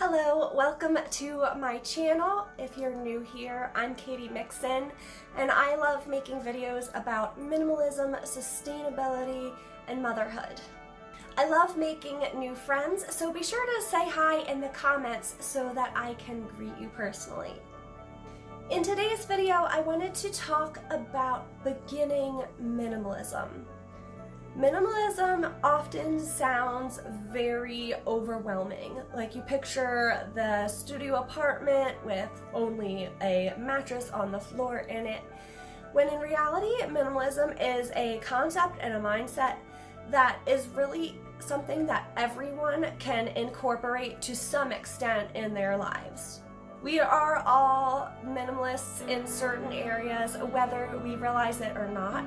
Hello, welcome to my channel. If you're new here, I'm Katie Mixon, and I love making videos about minimalism, sustainability, and motherhood. I love making new friends, so be sure to say hi in the comments so that I can greet you personally. In today's video, I wanted to talk about beginning minimalism. Minimalism often sounds very overwhelming. Like you picture the studio apartment with only a mattress on the floor in it, when in reality, minimalism is a concept and a mindset that is really something that everyone can incorporate to some extent in their lives. We are all minimalists in certain areas, whether we realize it or not.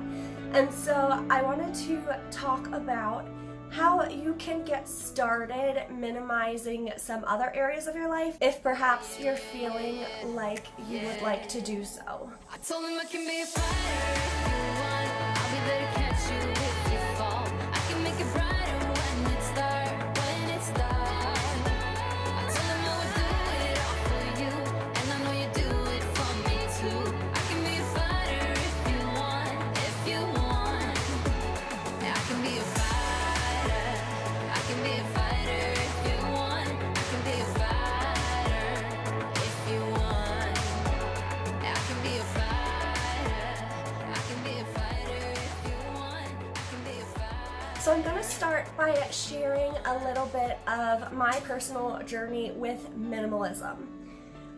And so I wanted to talk about how you can get started minimizing some other areas of your life if perhaps you're feeling like you would like to do so. I told him I can be a fighter if you want. I'll be there to catch you if you fall. I can make it brighter when it's dark, when it's dark. I told him I would do it all for you, and I know you do it for me too. I can be a fighter if you want, if you want. Yeah, I can be a fighter. I can be a fighter if you want. I can be a fighter if you want. Yeah, I can be a fighter. I can be a fighter if you want. I can be a fighter. So I'm going to start by sharing a little bit of my personal journey with minimalism.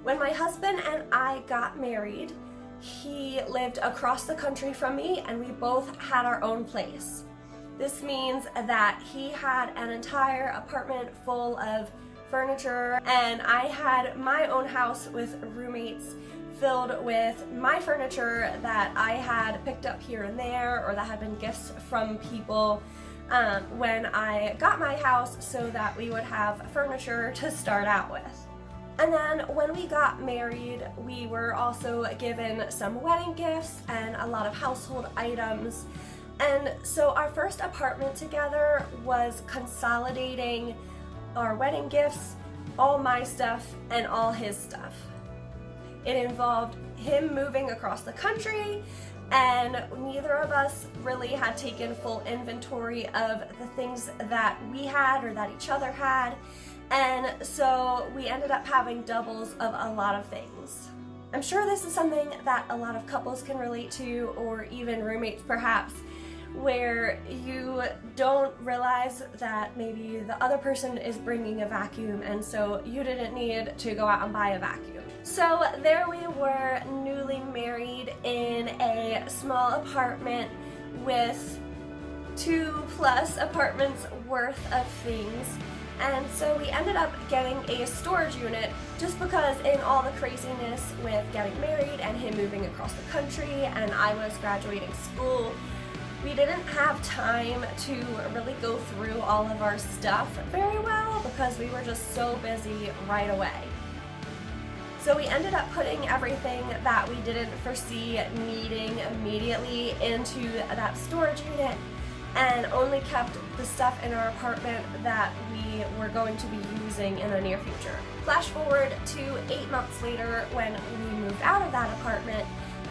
When my husband and I got married, he lived across the country from me and we both had our own place. This means that he had an entire apartment full of furniture and I had my own house with roommates filled with my furniture that I had picked up here and there or that had been gifts from people when I got my house so that we would have furniture to start out with. And then when we got married, we were also given some wedding gifts and a lot of household items. And so our first apartment together was consolidating our wedding gifts, all my stuff, and all his stuff. It involved him moving across the country, and neither of us really had taken full inventory of the things that we had or that each other had. And so we ended up having doubles of a lot of things. I'm sure this is something that a lot of couples can relate to, or even roommates perhaps, where you don't realize that maybe the other person is bringing a vacuum and so you didn't need to go out and buy a vacuum. So there we were, newly married in a small apartment with 2+ apartments worth of things. And so we ended up getting a storage unit just because in all the craziness with getting married and him moving across the country and I was graduating school, we didn't have time to really go through all of our stuff very well because we were just so busy right away. So we ended up putting everything that we didn't foresee needing immediately into that storage unit and only kept the stuff in our apartment that we were going to be using in the near future. Flash forward to 8 months later when we moved out of that apartment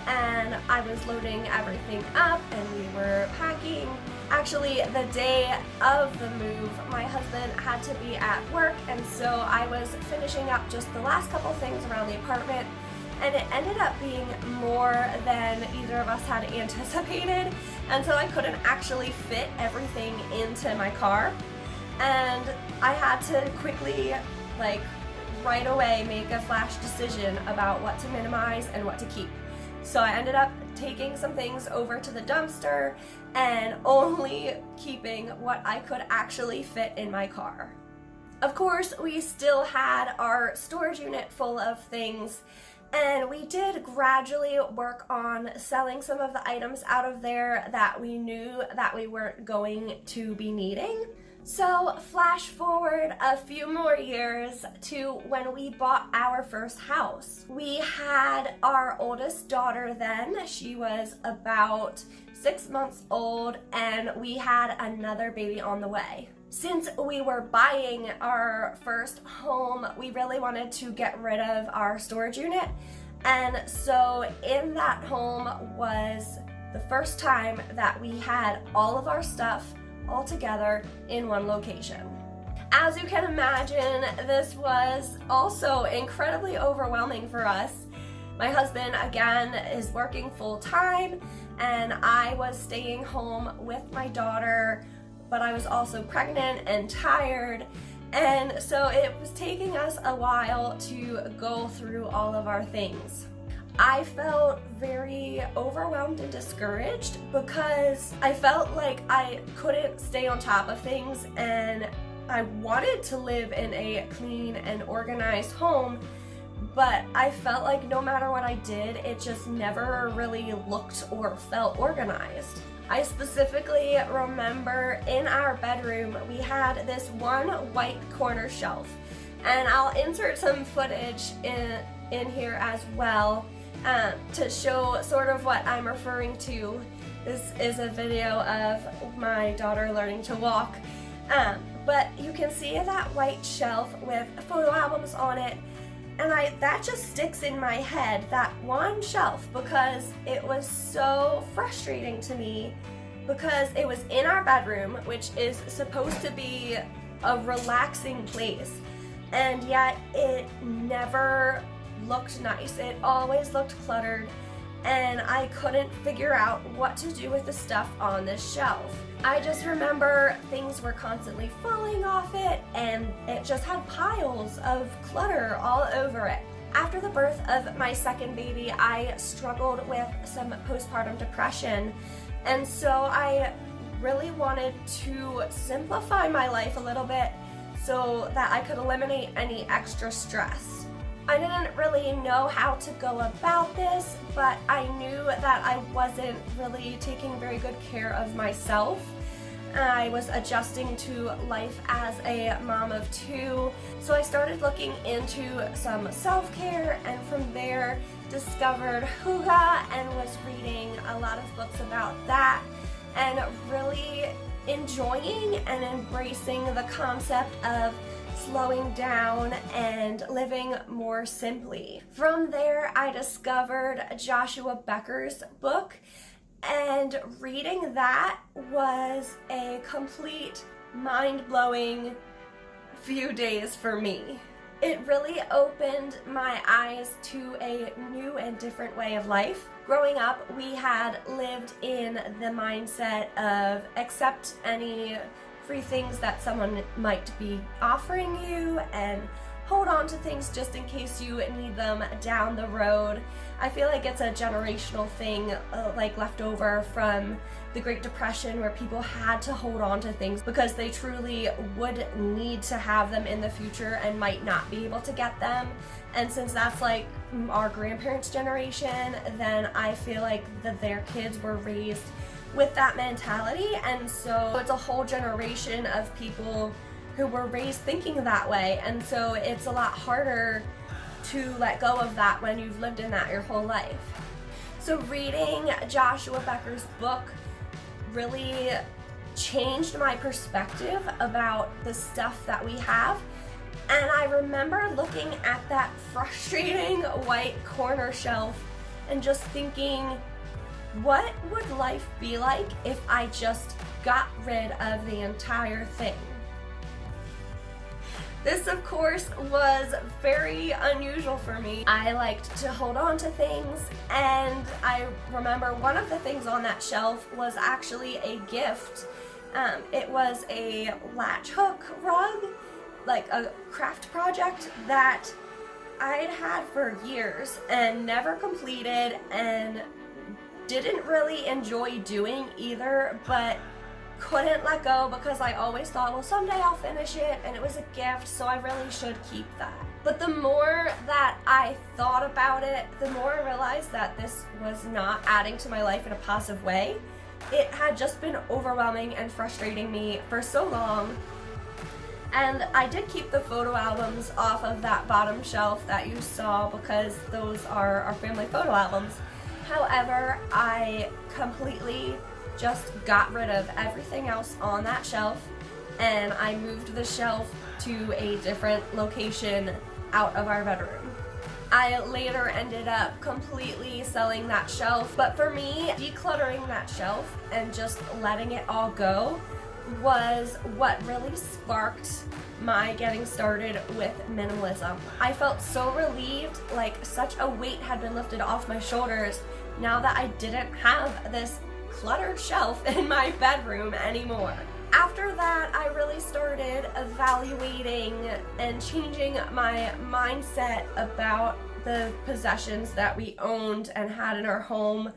and I was loading everything up and we were packing. Actually, the day of the move, my husband had to be at work and so I was finishing up just the last couple things around the apartment, and it ended up being more than either of us had anticipated, and so I couldn't actually fit everything into my car, and I had to quickly, right away, make a flash decision about what to minimize and what to keep. So I ended up taking some things over to the dumpster and only keeping what I could actually fit in my car. Of course, we still had our storage unit full of things, and we did gradually work on selling some of the items out of there that we knew that we weren't going to be needing. So flash forward a few more years to when we bought our first house. We had our oldest daughter then. She was about 6 months old and we had another baby on the way. Since we were buying our first home, we really wanted to get rid of our storage unit. And so in that home was the first time that we had all of our stuff all together in one location. As you can imagine, this was also incredibly overwhelming for us. My husband, again, is working full time, and I was staying home with my daughter, but I was also pregnant and tired, and so it was taking us a while to go through all of our things. I felt very overwhelmed and discouraged because I felt like I couldn't stay on top of things, and I wanted to live in a clean and organized home, but I felt like no matter what I did, it just never really looked or felt organized. I specifically remember in our bedroom, we had this one white corner shelf, and I'll insert some footage in here as well to show sort of what I'm referring to. This is a video of my daughter learning to walk, but you can see that white shelf with photo albums on it, and that just sticks in my head, that one shelf, because it was so frustrating to me because it was in our bedroom, which is supposed to be a relaxing place, and yet it never looked nice. It always looked cluttered, and I couldn't figure out what to do with the stuff on this shelf. I just remember things were constantly falling off it, and it just had piles of clutter all over it. After the birth of my second baby, I struggled with some postpartum depression, and so I really wanted to simplify my life a little bit so that I could eliminate any extra stress. I didn't really know how to go about this, but I knew that I wasn't really taking very good care of myself. I was adjusting to life as a mom of two, so I started looking into some self-care, and from there discovered Hygge and was reading a lot of books about that, and really enjoying and embracing the concept of slowing down and living more simply. From there, I discovered Joshua Becker's book, and reading that was a complete mind-blowing few days for me. It really opened my eyes to a new and different way of life. Growing up, we had lived in the mindset of accept any free things that someone might be offering you and hold on to things just in case you need them down the road. I feel like it's a generational thing, like left over from the Great Depression, where people had to hold on to things because they truly would need to have them in the future and might not be able to get them. And since that's like our grandparents' generation, then I feel like that their kids were raised with that mentality, and so it's a whole generation of people who were raised thinking that way, and so it's a lot harder to let go of that when you've lived in that your whole life. So reading Joshua Becker's book really changed my perspective about the stuff that we have, and I remember looking at that frustrating white corner shelf and just thinking, what would life be like if I just got rid of the entire thing? This, of course, was very unusual for me. I liked to hold on to things, and I remember one of the things on that shelf was actually a gift. It was a latch hook rug, like a craft project that I'd had for years and never completed and didn't really enjoy doing either, but couldn't let go because I always thought, well, someday I'll finish it, and it was a gift, so I really should keep that. But the more that I thought about it, the more I realized that this was not adding to my life in a positive way. It had just been overwhelming and frustrating me for so long. And I did keep the photo albums off of that bottom shelf that you saw because those are our family photo albums. However, I completely just got rid of everything else on that shelf and I moved the shelf to a different location out of our bedroom. I later ended up completely selling that shelf, but for me, decluttering that shelf and just letting it all go was what really sparked my getting started with minimalism. I felt so relieved, like such a weight had been lifted off my shoulders now that I didn't have this cluttered shelf in my bedroom anymore. After that, I really started evaluating and changing my mindset about the possessions that we owned and had in our home.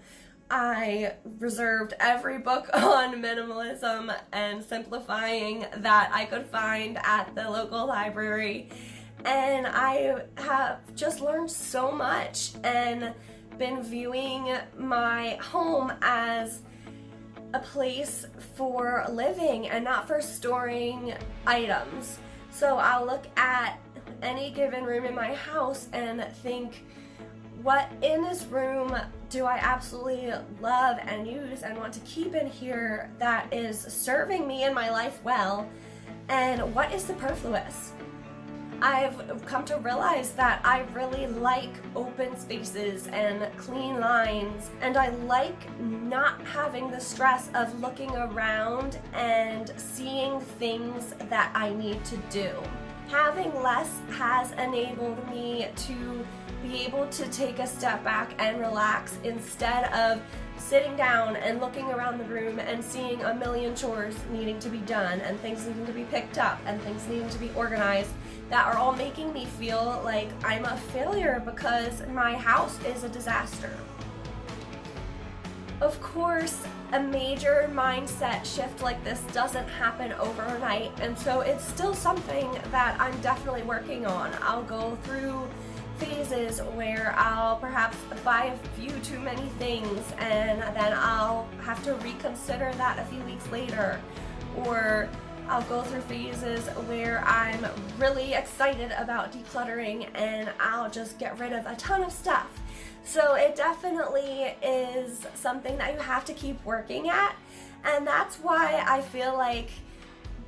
I reserved every book on minimalism and simplifying that I could find at the local library. And I have just learned so much and been viewing my home as a place for living and not for storing items. So I'll look at any given room in my house and think, what in this room do I absolutely love and use and want to keep in here that is serving me in my life well, and what is superfluous? I've come to realize that I really like open spaces and clean lines, and I like not having the stress of looking around and seeing things that I need to do. Having less has enabled me to be able to take a step back and relax instead of sitting down and looking around the room and seeing a million chores needing to be done and things needing to be picked up and things needing to be organized that are all making me feel like I'm a failure because my house is a disaster. Of course, a major mindset shift like this doesn't happen overnight, and so it's still something that I'm definitely working on. I'll go through phases where I'll perhaps buy a few too many things and then I'll have to reconsider that a few weeks later, or I'll go through phases where I'm really excited about decluttering and I'll just get rid of a ton of stuff. So it definitely is something that you have to keep working at, and that's why I feel like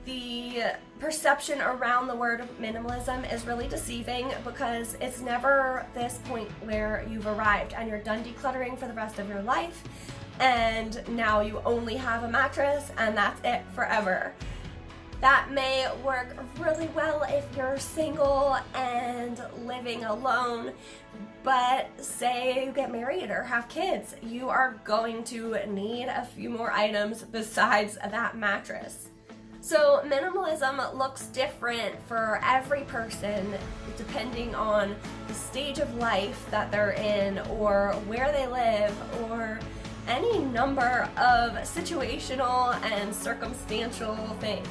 the perception around the word minimalism is really deceiving, because it's never this point where you've arrived and you're done decluttering for the rest of your life and now you only have a mattress and that's it forever. That may work really well if you're single and living alone, but say you get married or have kids, you are going to need a few more items besides that mattress. So minimalism looks different for every person depending on the stage of life that they're in or where they live or any number of situational and circumstantial things.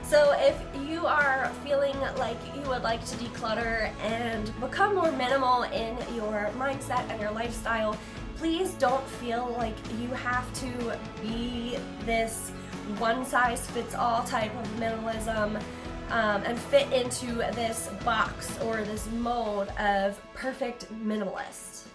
So if you are feeling like you would like to declutter and become more minimal in your mindset and your lifestyle, please don't feel like you have to be this one-size-fits-all type of minimalism and fit into this box or this mold of perfect minimalist.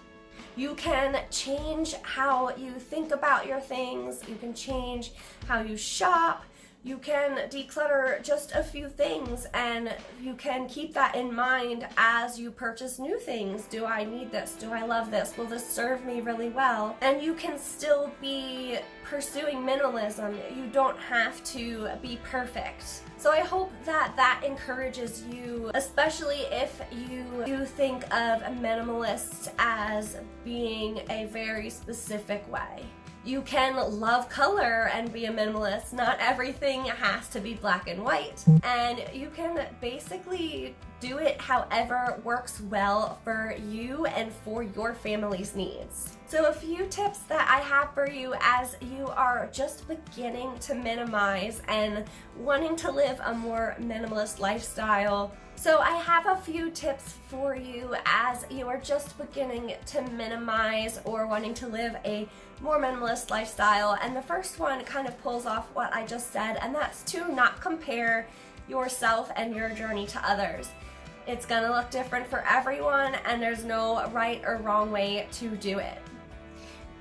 You can change how you think about your things, you can change how you shop, you can declutter just a few things and you can keep that in mind as you purchase new things. Do I need this? Do I love this? Will this serve me really well? And you can still be pursuing minimalism. You don't have to be perfect. So I hope that that encourages you, especially if you think of a minimalist as being a very specific way. You can love color and be a minimalist. Not everything has to be black and white. And you can basically do it however works well for you and for your family's needs. So a few tips that I have for you as you are just beginning to minimize and wanting to live a more minimalist lifestyle. So I have a few tips for you as you are just beginning to minimize or wanting to live a more minimalist lifestyle. And the first one kind of pulls off what I just said, and that's to not compare yourself and your journey to others. It's gonna look different for everyone, and there's no right or wrong way to do it.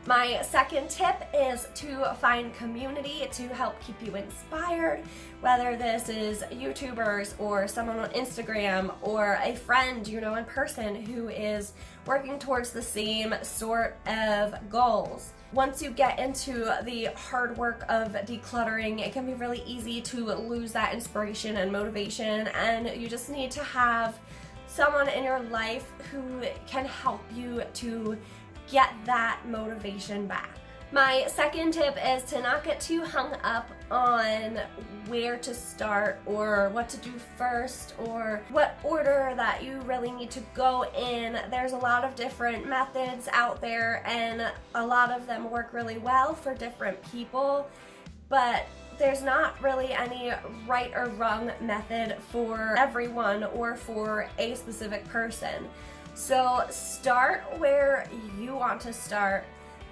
My second tip is to find community to help keep you inspired, whether this is YouTubers or someone on Instagram or a friend you know in person who is working towards the same sort of goals. Once you get into the hard work of decluttering, it can be really easy to lose that inspiration and motivation, and you just need to have someone in your life who can help you to get that motivation back. My second tip is to not get too hung up on where to start or what to do first or what order that you really need to go in. There's a lot of different methods out there and a lot of them work really well for different people, but there's not really any right or wrong method for everyone or for a specific person. So start where you want to start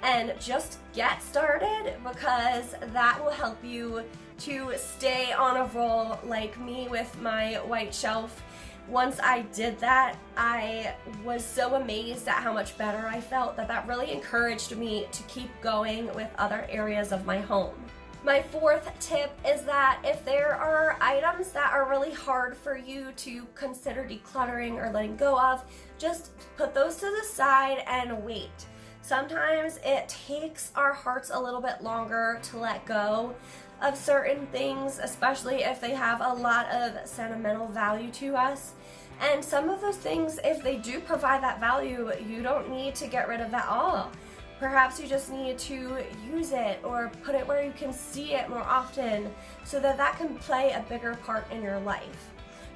and just get started, because that will help you to stay on a roll like me with my white shelf. Once I did that, I was so amazed at how much better I felt that really encouraged me to keep going with other areas of my home. My fourth tip is that if there are items that are really hard for you to consider decluttering or letting go of, just put those to the side and wait. Sometimes it takes our hearts a little bit longer to let go of certain things, especially if they have a lot of sentimental value to us. And some of those things, if they do provide that value, you don't need to get rid of at all. Perhaps you just need to use it or put it where you can see it more often so that can play a bigger part in your life.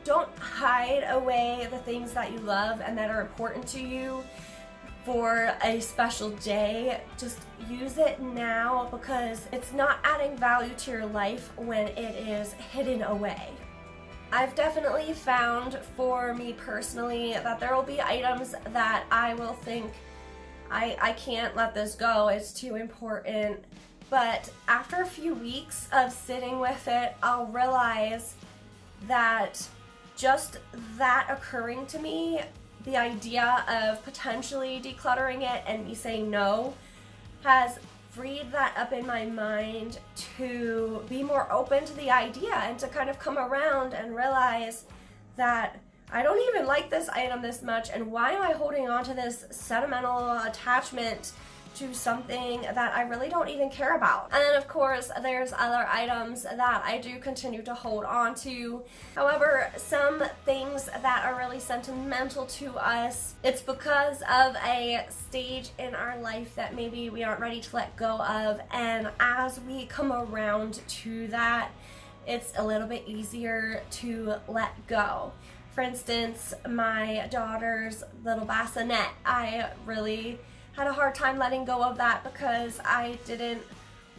Don't hide away the things that you love and that are important to you for a special day. Just use it now, because it's not adding value to your life when it is hidden away. I've definitely found for me personally that there will be items that I will think, I can't let this go, it's too important. But after a few weeks of sitting with it, I'll realize that just that occurring to me, the idea of potentially decluttering it and me saying no, has freed that up in my mind to be more open to the idea and to kind of come around and realize that I don't even like this item this much, and why am I holding on to this sentimental attachment to something that I really don't even care about? And then of course there's other items that I do continue to hold on to. However, some things that are really sentimental to us, it's because of a stage in our life that maybe we aren't ready to let go of, and as we come around to that, it's a little bit easier to let go. For instance, my daughter's little bassinet, I really had a hard time letting go of that because I didn't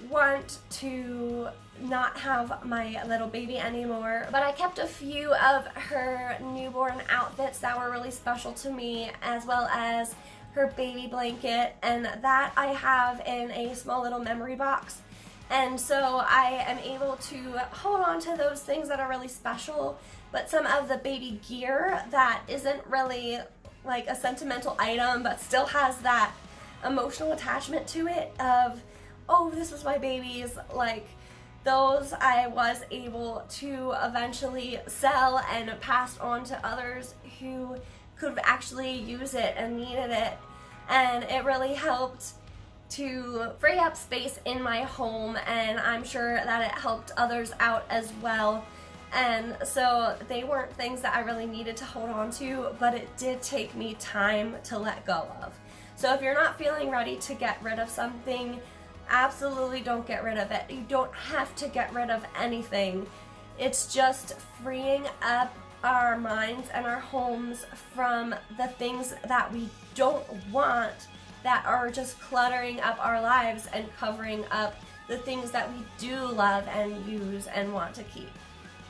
want to not have my little baby anymore. But I kept a few of her newborn outfits that were really special to me, as well as her baby blanket, and that I have in a small little memory box. And so I am able to hold on to those things that are really special, but some of the baby gear that isn't really like a sentimental item but still has that emotional attachment to it of, oh, this was my baby's, like those I was able to eventually sell and pass on to others who could actually use it and needed it. And it really helped to free up space in my home, and I'm sure that it helped others out as well. And so they weren't things that I really needed to hold on to, but it did take me time to let go of. So if you're not feeling ready to get rid of something, absolutely don't get rid of it. You don't have to get rid of anything. It's just freeing up our minds and our homes from the things that we don't want, that are just cluttering up our lives and covering up the things that we do love and use and want to keep.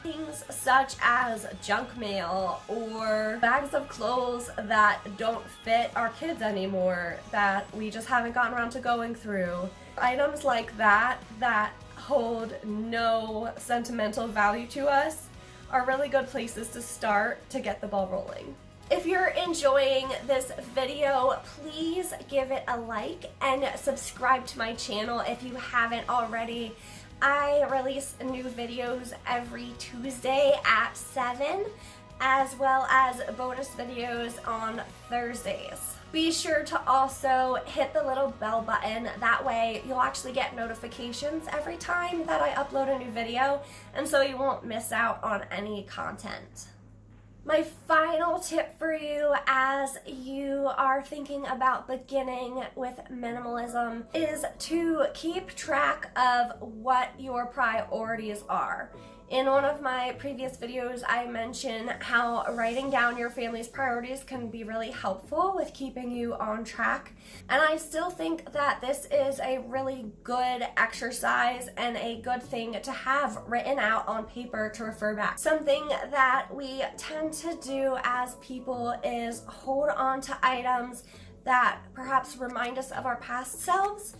Things such as junk mail or bags of clothes that don't fit our kids anymore, that we just haven't gotten around to going through. Items like that that hold no sentimental value to us are really good places to start to get the ball rolling. If you're enjoying this video, please give it a like and subscribe to my channel if you haven't already. I release new videos every Tuesday at 7, as well as bonus videos on Thursdays. Be sure to also hit the little bell button. That way you'll actually get notifications every time that I upload a new video, and so you won't miss out on any content. My final tip for you as you are thinking about beginning with minimalism is to keep track of what your priorities are. In one of my previous videos, I mentioned how writing down your family's priorities can be really helpful with keeping you on track. And I still think that this is a really good exercise and a good thing to have written out on paper to refer back. Something that we tend to do as people is hold on to items that perhaps remind us of our past selves,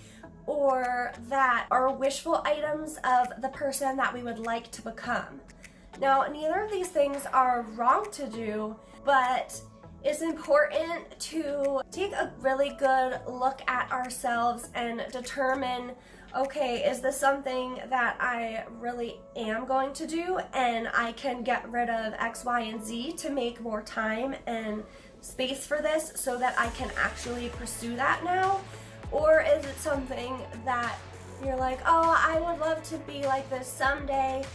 or that are wishful items of the person that we would like to become. Now, neither of these things are wrong to do, but it's important to take a really good look at ourselves and determine, okay, is this something that I really am going to do and I can get rid of X, Y, and Z to make more time and space for this so that I can actually pursue that now? Or is it something that you're like, oh, I would love to be like this someday,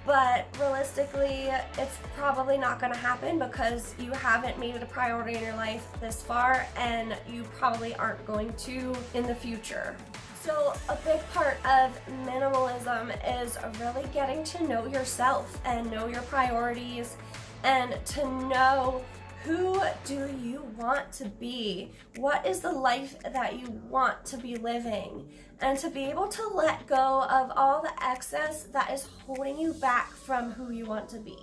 but realistically, it's probably not going to happen because you haven't made it a priority in your life this far, and you probably aren't going to in the future. So a big part of minimalism is really getting to know yourself and know your priorities, and to know, who do you want to be? What is the life that you want to be living? And to be able to let go of all the excess that is holding you back from who you want to be.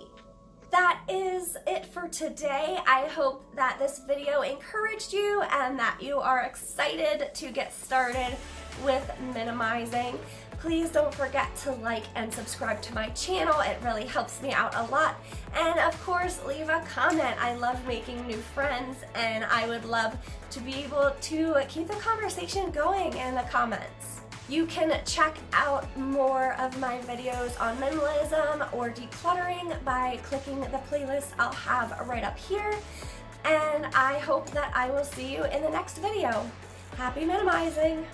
That is it for today. I hope that this video encouraged you and that you are excited to get started with minimizing. Please don't forget to like and subscribe to my channel. It really helps me out a lot. And of course, leave a comment. I love making new friends, and I would love to be able to keep the conversation going in the comments. You can check out more of my videos on minimalism or decluttering by clicking the playlist I'll have right up here. And I hope that I will see you in the next video. Happy minimizing!